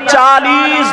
40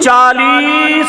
40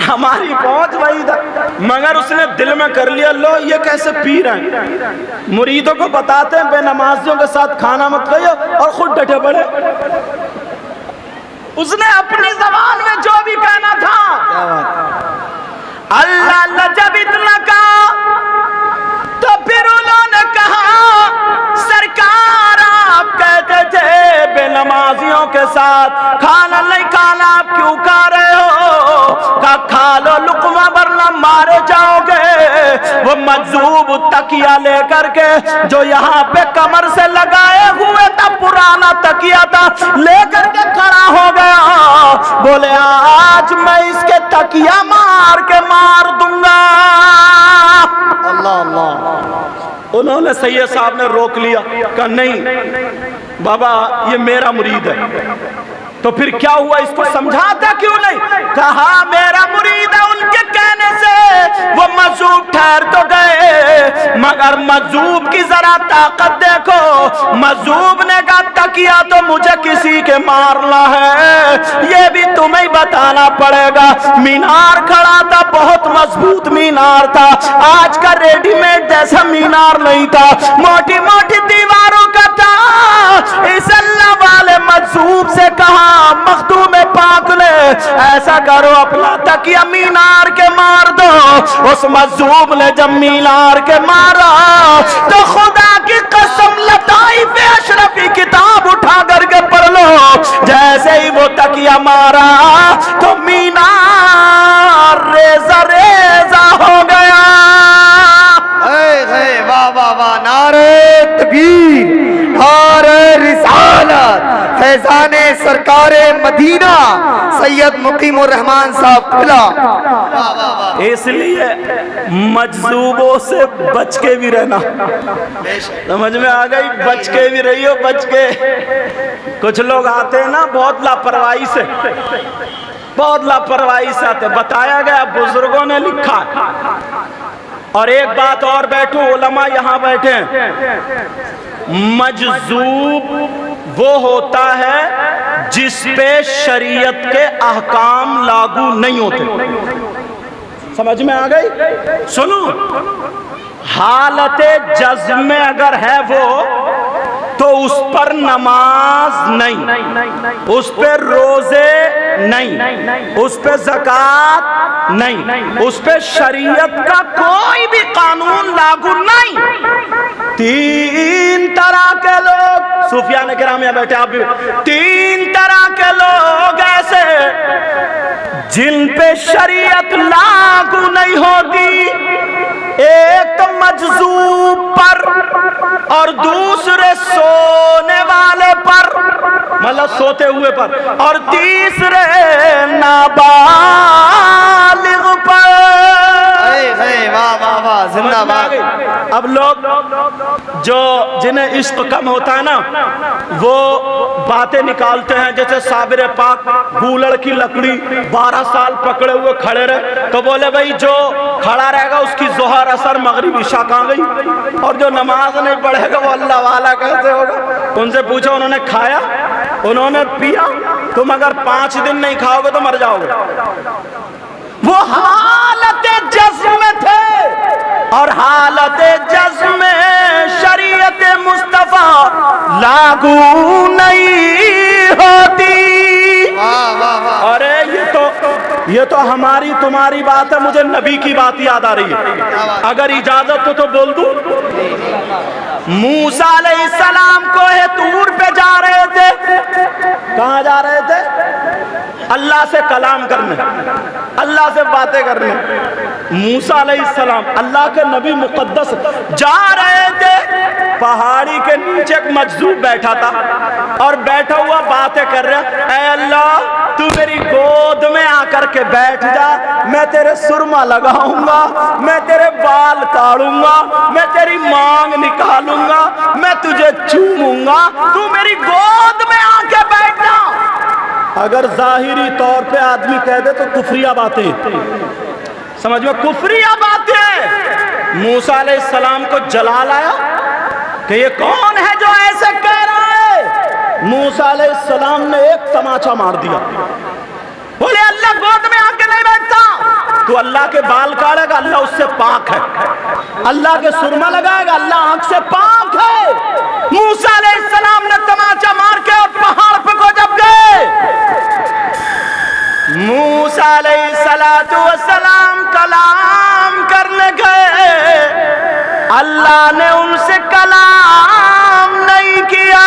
ہماری پہنچ وہی تھا، مگر اس نے دل میں کر لیا لو یہ کیسے پیر ہیں، مریدوں کو بتاتے ہیں بے نمازیوں کے ساتھ کھانا مت کھائیو اور خود ڈٹے پڑے۔ اس نے اپنی زبان میں جو بھی کہنا تھا، اللہ اللہ جب اتنا کہا تو پھر انہوں نے کہا سرکار آپ کہتے تھے بے نمازیوں کے ساتھ کھانا نہیں کھانا، آپ کیوں کھا رہے ہو؟ کہا کھا لو لقمہ ورنہ مارے جاؤ گے۔ وہ مجذوب تکیہ لے کر کے جو یہاں پہ کمر سے لگائے ہوئے تھا، پرانا تکیہ تھا، لے کر کے کھڑا ہو گیا، بولے آج میں اس کے تکیہ مار کے مار دوں گا۔ اللہ اللہ۔ انہوں نے سید صاحب نے روک لیا، کہا نہیں بابا یہ میرا مرید ہے۔ تو پھر کیا ہوا، اس کو سمجھاتا کیوں نہیں؟ کہا میرا مرید ہے، ان کے کہنے سے وہ مجذوب ٹھہر تو گئے، مگر مجذوب کی ذرا طاقت دیکھو۔ مجذوب نے کہا تکیہ تو مجھے کسی کے مارنا ہے، یہ بھی تمہیں بتانا پڑے گا۔ مینار کھڑا تھا، بہت مضبوط مینار تھا، آج کا ریڈی میڈ جیسا مینار نہیں تھا، موٹی موٹی دیواروں کا تھا۔ اس اللہ والے مجذوب سے کہا مخدوم پاک نے ایسا کرو اپنا تکیہ مینار کے مار دو۔ اس مجذوب نے جب مینار کے مارا تو خدا کی قسم لطائف اشرفی کتاب اٹھا کر کے پڑھ لو، جیسے ہی وہ تکیہ مارا تو مینار ریزہ ریزہ ہو گیا۔ واہ واہ واہ، نعرہ تکبیر، نعرہ رسالت، فیضان سرکار مدینہ سید مقیم الرحمان صاحب قلعہ۔ اس لیے مجذوبوں سے بچ کے بھی رہنا، سمجھ میں آ گئی؟ بچ کے بھی رہیو، بچ کے۔ کچھ لوگ آتے ہیں نا بہت لاپرواہی سے، بہت لاپرواہی سے آتے، بتایا گیا بزرگوں نے لکھا۔ اور ایک بات اور، بیٹھو علماء یہاں بیٹھے ہیں، مجذوب وہ ہوتا ہے جس پہ شریعت کے احکام لاگو نہیں ہوتے۔ سمجھ میں آ گئی؟ سنو، حالت جزم میں اگر ہے وہ تو اس پر نماز نہیں، اس پہ روزے نہیں، اس پہ زکوٰۃ نہیں، اس پہ شریعت کا کوئی بھی قانون لاگو نہیں۔ تین طرح کے لوگ، صوفیان کرام یہاں بیٹھے، آپ بھی، تین طرح کے لوگ ایسے جن پہ شریعت لاگو نہیں ہوتی، ایک تو مجذوب پر، اور دوسرے سونے والے پر، مطلب سوتے ہوئے پر، اور تیسرے نابالغ پر۔ واہ واہ واہ، زندہ باد۔ اب لوگ جو جنہیں عشق کم ہوتا ہے نا، وہ باتیں نکالتے ہیں، جیسے صابر پاک گولڑ کی لکڑی 12 سال پکڑے ہوئے کھڑے رہے، تو بولے بھائی جو کھڑا رہے گا اس کی ظہر اثر مغرب عشاء کہاں گئی، اور جو نماز نہیں پڑھے گا وہ اللہ والا کیسے ہوگا؟ ان سے پوچھو انہوں نے کھایا، انہوں نے پیا، تم اگر 5 دن نہیں کھاؤ گے تو مر جاؤ گے۔ وہ حالت جزم میں تھے، اور حالت جزم میں شریعت مصطفیٰ لاگو نہیں ہوتی۔ ارے یہ تو ہماری تمہاری بات ہے، مجھے نبی کی بات یاد آ رہی ہے، اگر اجازت تو بول دوں۔ موسیٰ علیہ السلام کوہ طور پہ جا رہے تھے، کہاں جا رہے تھے؟ اللہ سے کلام کرنے، اللہ سے باتیں کرنے۔ موسیٰ علیہ السلام اللہ کے نبی مقدس جا رہے تھے، پہاڑی کے نیچے ایک مجذوب بیٹھا تھا، اور بیٹھا ہوا باتیں کر رہا، اے اللہ تو میری گود میں آ کر کے بیٹھ جا، میں تیرے سرما لگاؤں گا، میں تیرے بال کاڑوں گا، میں تیری مانگ نکالوں گا، میں تجھے چوموں گا، تو میری گود میں آ کے بیٹھ جا۔ اگر ظاہری طور پہ آدمی کہہ دے تو کفریہ باتیں، سمجھ میں، کفریہ باتیں۔ موسیٰ علیہ السلام کو جلال آیا کہ یہ کون ہے جو ایسے کہہ رہا ہے؟ موسیٰ علیہ السلام نے ایک تماچا مار دیا، بولے اللہ گود میں آ کے نہیں بیٹھتا، تو اللہ کے بال کاٹے گا اللہ اس سے پاک ہے، اللہ کے سرما لگائے گا اللہ آنکھ سے پاک ہے۔ موسیٰ علیہ السلام نے تماچا مار کے اور پہاڑ پہ کو جب گئے، موسیٰ علیہ السلام کلام کرنے گئے، اللہ نے ان سے کلام نہیں کیا۔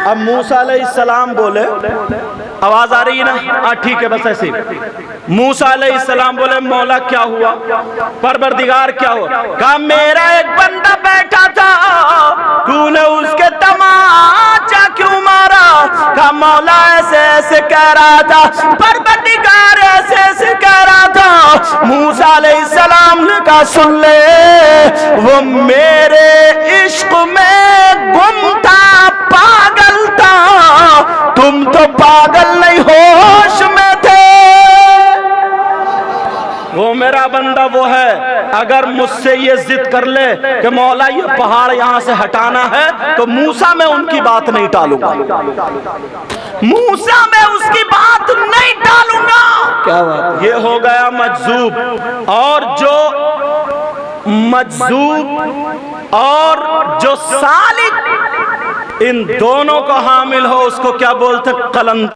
اب موسیٰ علیہ السلام بولے، آواز آ رہی ہے نا؟ ٹھیک ہے بس ایسے۔ موسیٰ علیہ السلام بولے مولا کیا ہوا، پروردگار کیا ہوا؟ کہا میرا ایک بندہ بیٹھا تھا، تو نے اس کے تماچا کیوں مارا؟ کہا مولا ایسے ایسے کہہ رہا تھا، پروردگار ایسے ایسے کہہ رہا تھا۔ موسیٰ علیہ السلام نے کہا سن لے، وہ میرے عشق میں گم تھا، پاگل تھا، تم تو پاگل نہیں ہوش میں تھے۔ وہ میرا بندہ وہ ہے، اگر مجھ سے یہ ضد کر لے کہ مولا یہ پہاڑ یہاں سے ہٹانا ہے تو موسیٰ میں ان کی بات نہیں ٹالوں گا، موسیٰ میں اس کی بات نہیں ٹالوں گا۔ کیا بات؟ یہ ہو گیا مجذوب، اور جو مجذوب اور جو سالک ان دونوں کو حامل ہو اس کو کیا بولتے؟ قلندر۔